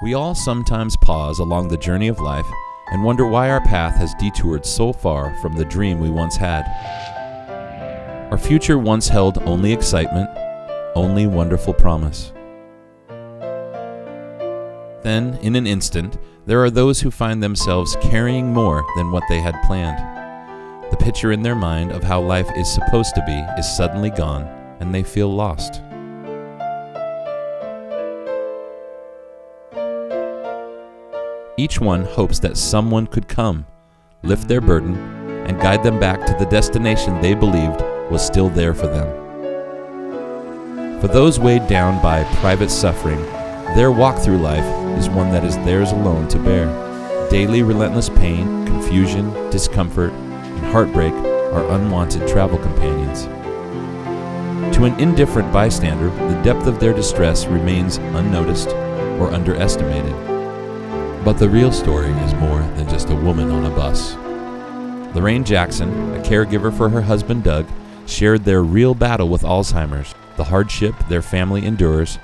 We all sometimes pause along the journey of life and wonder why our path has detoured so far from the dream we once had. Our future once held only excitement, only wonderful promise. Then, in an instant, there are those who find themselves carrying more than what they had planned. The picture in their mind of how life is supposed to be is suddenly gone, and they feel lost. Each one hopes that someone could come, lift their burden, and guide them back to the destination they believed was still there for them. For those weighed down by private suffering, their walk through life is one that is theirs alone to bear. Daily relentless pain, confusion, discomfort, and heartbreak are unwanted travel companions. To an indifferent bystander, the depth of their distress remains unnoticed or underestimated. But the real story is more than just a woman on a bus. Larayne Jackson, a caregiver for her husband Doug, shared their real battle with Alzheimer's, the hardship their family endures,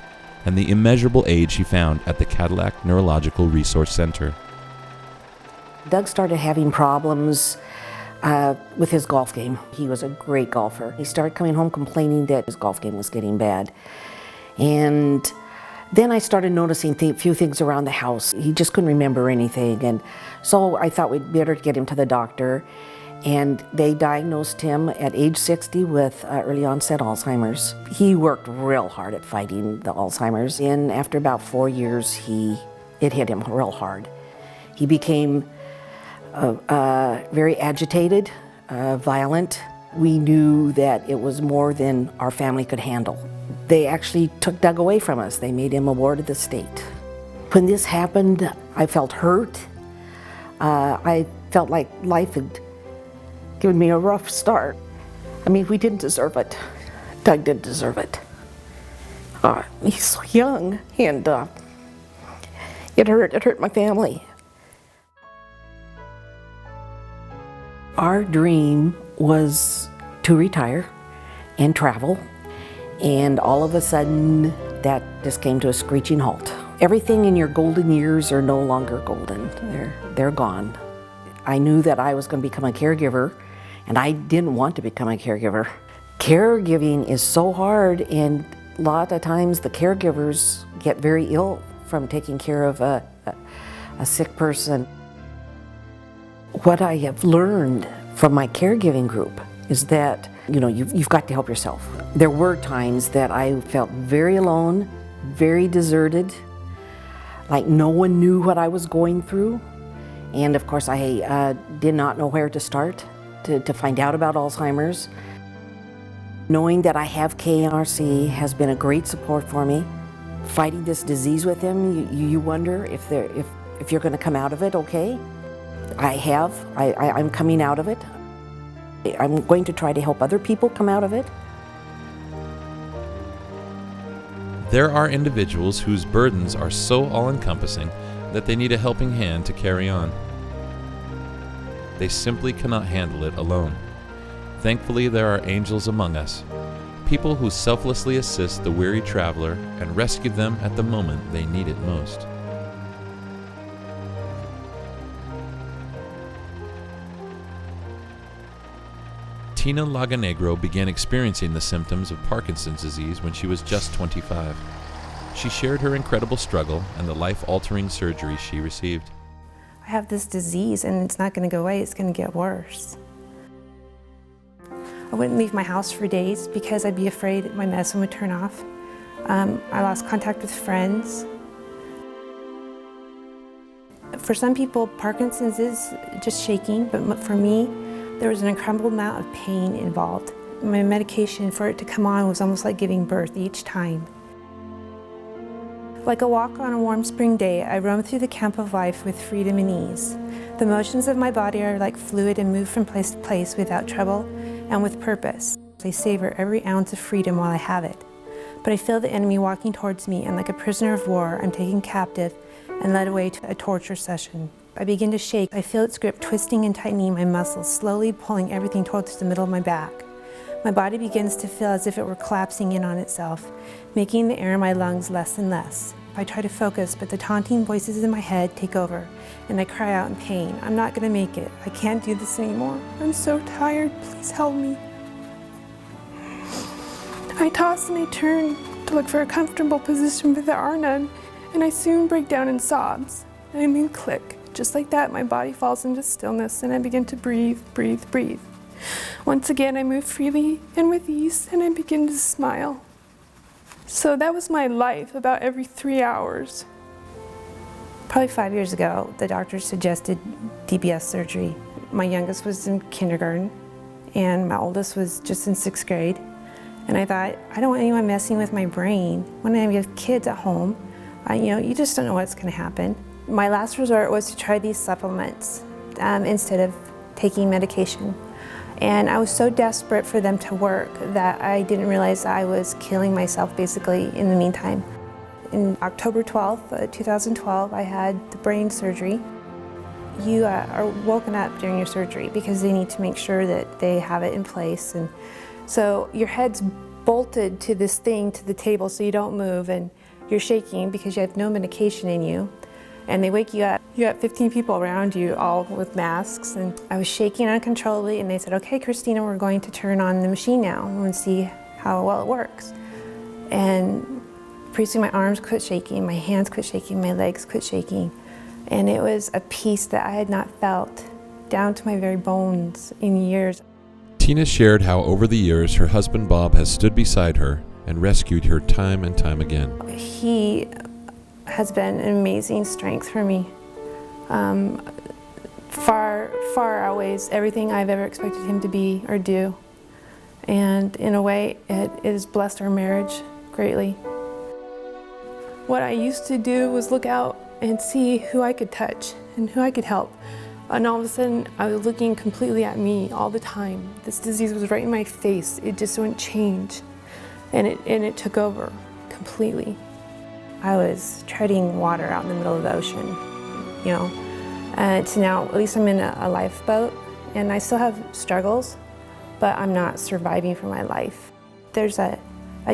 and the immeasurable aid she found at the Kadlec Neurological Resource Center. Doug started having problems with his golf game. He was a great golfer. He started coming home complaining that his golf game was getting bad. And then I started noticing a few things around the house. He just couldn't remember anything. And so I thought we'd better get him to the doctor. And they diagnosed him at age 60 with early onset Alzheimer's. He worked real hard at fighting the Alzheimer's. And after about 4 years, it hit him real hard. He became very agitated, violent. We knew that it was more than our family could handle. They actually took Doug away from us. They made him a ward of the state. When this happened, I felt hurt. I felt like life had given me a rough start. I mean, we didn't deserve it. Doug didn't deserve it. He's so young, and it hurt my family. Our dream was to retire and travel, and all of a sudden, that just came to a screeching halt. Everything in your golden years are no longer golden. They're gone. I knew that I was going to become a caregiver, and I didn't want to become a caregiver. Caregiving is so hard, and a lot of times the caregivers get very ill from taking care of a sick person. What I have learned from my caregiving group is that, you've got to help yourself. There were times that I felt very alone, very deserted, like no one knew what I was going through. And of course, I did not know where to start to find out about Alzheimer's. Knowing that I have KNRC has been a great support for me. Fighting this disease with him, you wonder if you're going to come out of it okay. I'm coming out of it. I'm going to try to help other people come out of it. There are individuals whose burdens are so all-encompassing that they need a helping hand to carry on. They simply cannot handle it alone. Thankfully, there are angels among us, people who selflessly assist the weary traveler and rescue them at the moment they need it most. Tina Lagonegro began experiencing the symptoms of Parkinson's disease when she was just 25. She shared her incredible struggle and the life-altering surgery she received. I have this disease and it's not going to go away, it's going to get worse. I wouldn't leave my house for days because I'd be afraid my medicine would turn off. I lost contact with friends. For some people, Parkinson's is just shaking, but for me, there was an incredible amount of pain involved. My medication, for it to come on, was almost like giving birth each time. Like a walk on a warm spring day, I roam through the camp of life with freedom and ease. The motions of my body are like fluid and move from place to place without trouble and with purpose. I savor every ounce of freedom while I have it. But I feel the enemy walking towards me, and like a prisoner of war, I'm taken captive and led away to a torture session. I begin to shake. I feel its grip twisting and tightening my muscles, slowly pulling everything towards the middle of my back. My body begins to feel as if it were collapsing in on itself, making the air in my lungs less and less. I try to focus, but the taunting voices in my head take over, and I cry out in pain. I'm not gonna make it. I can't do this anymore. I'm so tired. Please help me. I toss and I turn to look for a comfortable position, but there are none, and I soon break down in sobs. I mean, click. Just like that, my body falls into stillness, and I begin to breathe, breathe, breathe. Once again, I move freely and with ease, and I begin to smile. So that was my life about every 3 hours. Probably 5 years ago, the doctor suggested DBS surgery. My youngest was in kindergarten, and my oldest was just in 6th grade. And I thought, I don't want anyone messing with my brain. When I have kids at home, you just don't know what's going to happen. My last resort was to try these supplements instead of taking medication. And I was so desperate for them to work that I didn't realize I was killing myself basically in the meantime. In October 12th, 2012, I had the brain surgery. You are woken up during your surgery because they need to make sure that they have it in place. And so your head's bolted to this thing, to the table, so you don't move, and you're shaking because you have no medication in you. And they wake you up. You have 15 people around you, all with masks, and I was shaking uncontrollably, and they said, okay, Christina, we're going to turn on the machine now and see how well it works. And pretty soon my arms quit shaking, my hands quit shaking, my legs quit shaking. And it was a peace that I had not felt down to my very bones in years. Tina shared how over the years her husband Bob has stood beside her and rescued her time and time again. He has been an amazing strength for me. Far, far outweighs everything I've ever expected him to be or do. And in a way, it has blessed our marriage greatly. What I used to do was look out and see who I could touch and who I could help. And all of a sudden, I was looking completely at me all the time. This disease was right in my face. It just wouldn't change. And it took over completely. I was treading water out in the middle of the ocean, to now, at least I'm in a lifeboat, and I still have struggles, but I'm not surviving for my life. There's a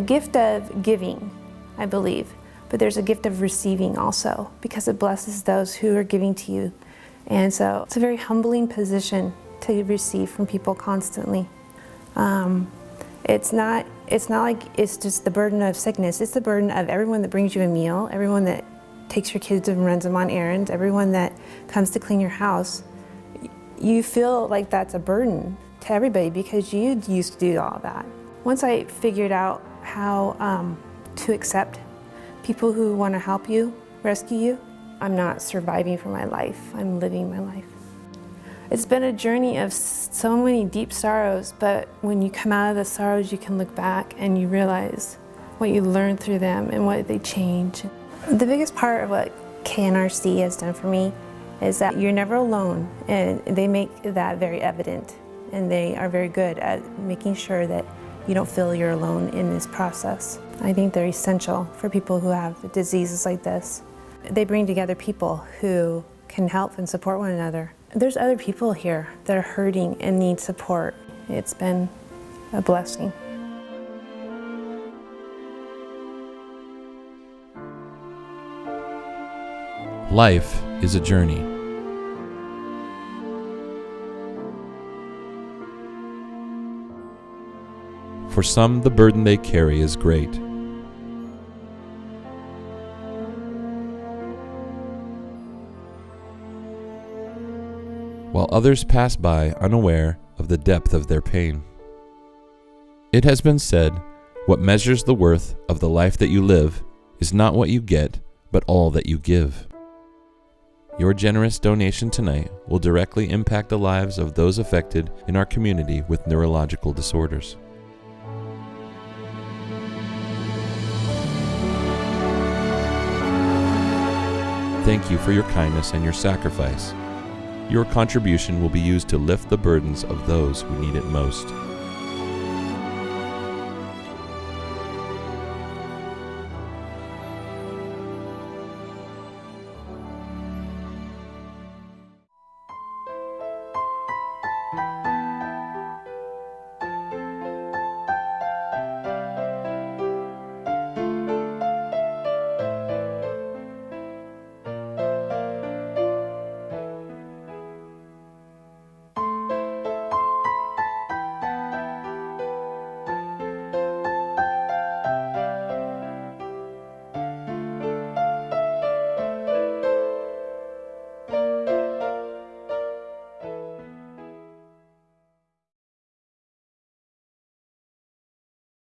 gift of giving, I believe, but there's a gift of receiving also, because it blesses those who are giving to you. And so it's a very humbling position to receive from people constantly. It's not like it's just the burden of sickness. It's the burden of everyone that brings you a meal, everyone that takes your kids and runs them on errands, everyone that comes to clean your house. You feel like that's a burden to everybody because you used to do all that. Once I figured out how to accept people who want to help you, rescue you, I'm not surviving for my life, I'm living my life. It's been a journey of so many deep sorrows, but when you come out of the sorrows, you can look back and you realize what you learned through them and what they change. The biggest part of what KNRC has done for me is that you're never alone, and they make that very evident, and they are very good at making sure that you don't feel you're alone in this process. I think they're essential for people who have diseases like this. They bring together people who can help and support one another. There's other people here that are hurting and need support. It's been a blessing. Life is a journey. For some, the burden they carry is great. While others pass by unaware of the depth of their pain. It has been said, what measures the worth of the life that you live is not what you get, but all that you give. Your generous donation tonight will directly impact the lives of those affected in our community with neurological disorders. Thank you for your kindness and your sacrifice. Your contribution will be used to lift the burdens of those who need it most.